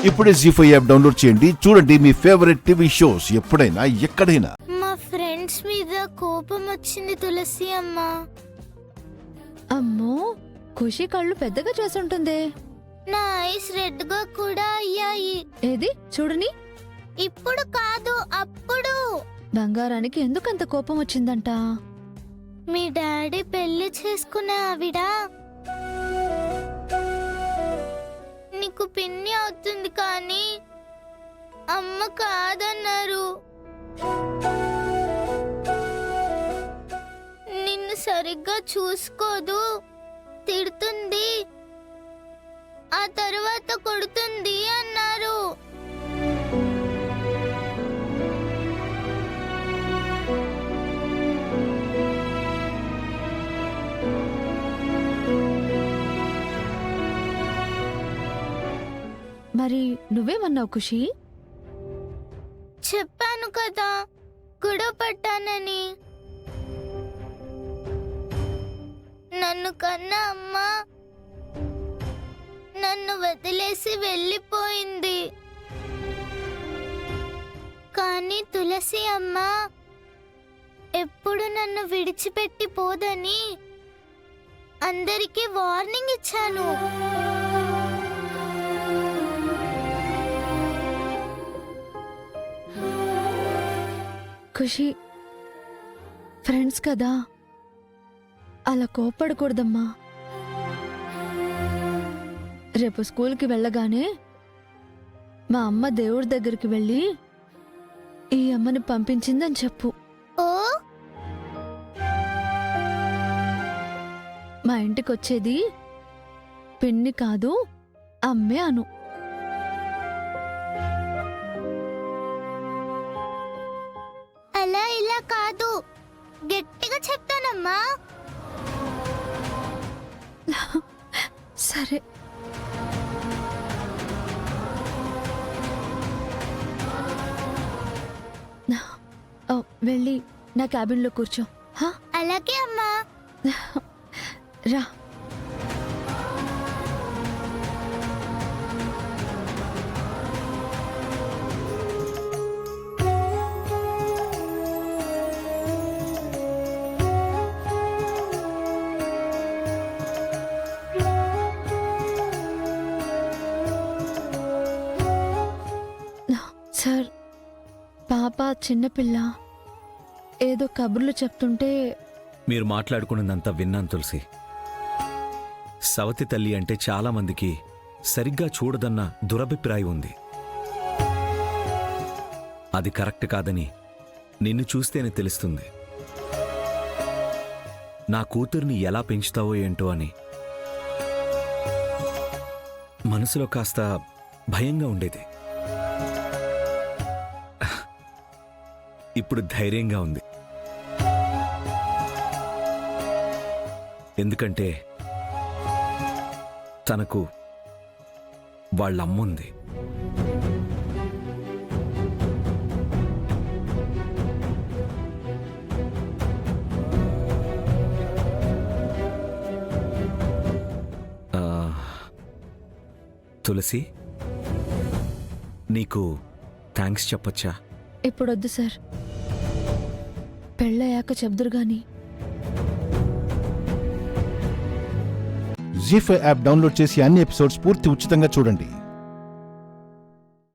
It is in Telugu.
ఇప్పుడే జీ5 యాప్ డౌన్లోడ్ చేయండి. చూడండి మీ ఫేవరెట్ టీవీ షోస్ ఎప్పుడైనా ఎక్కడైనా. మా ఫ్రెండ్స్ మీద కోపం వచ్చింది తులసి అమ్మ. అమ్మో, ఖుషి కళ్ళు పెద్దగా చేసుంటుంది. నా ఐస్ రెడ్ గా కూడా అయ్యాయి. ఏది చూడని. ఇప్పుడు కాదు, అప్పుడు. బంగారానికి ఎందుకంత కోపం వచ్చిందంట? మీ డాడీ పెళ్లి చేసుకునే ఆవిడ నీకు పిన్ని అవుతుంది కానీ అమ్మ కాదన్నారు. నిన్ను సరిగ్గా చూసుకోదు, తిడుతుంది, ఆ తర్వాత కొడుతుంది అన్నారు. మరి నువ్వేమన్నావు ఖుషి? చెప్పాను కదా గొడవ పట్టానని. నన్ను కన్నా అమ్మ నన్ను వదిలేసి వెళ్ళిపోయింది. కానీ తులసి అమ్మ ఎప్పుడు నన్ను విడిచిపెట్టి పోదని అందరికీ వార్నింగ్ ఇచ్చాను. ఖుషి, ఫ్రెండ్స్ కదా, అలా కోప్పడకూడదమ్మా. రేపు స్కూల్కి వెళ్ళగానే మా అమ్మ దేవుడి దగ్గరికి వెళ్ళి ఈ అమ్మని పంపించిందని చెప్పు. ఓ మా ఇంటికొచ్చేది పిన్ని కాదు, అమ్మే అను. అలా ఇలా కాదు, గట్టిగా చెప్తానమ్మా. సరే. వెళ్ళి నా క్యాబిన్లో కూర్చో. అలాగే అమ్మా. రా. సార్, పాప చిన్నపిల్ల ఏదో కబుర్లు చెప్తుంటే మీరు మాట్లాడుకున్నదంతా విన్నాను తులసి. సవతి తల్లి అంటే చాలా మందికి సరిగ్గా చూడదన్న దురభిప్రాయం ఉంది. అది కరెక్ట్ కాదని నిన్ను చూస్తేనే తెలుస్తుంది. నా కూతుర్ని ఎలా పెంచుతావో ఏంటో అని మనసులో కాస్త భయంగా ఉండేది. ఇప్పుడు ధైర్యంగా ఉంది. ఎందుకంటే తనకు వాళ్ళమ్ముంది. తులసి, నీకు థ్యాంక్స్ చెప్పొచ్చా? ఇప్పుడొద్దు సార్, పెళ్ళయ్యాక చెప్దురు గాని. జీ5 యాప్ డౌన్లోడ్ చేసి అన్ని ఎపిసోడ్స్ పూర్తి ఉచితంగా చూడండి.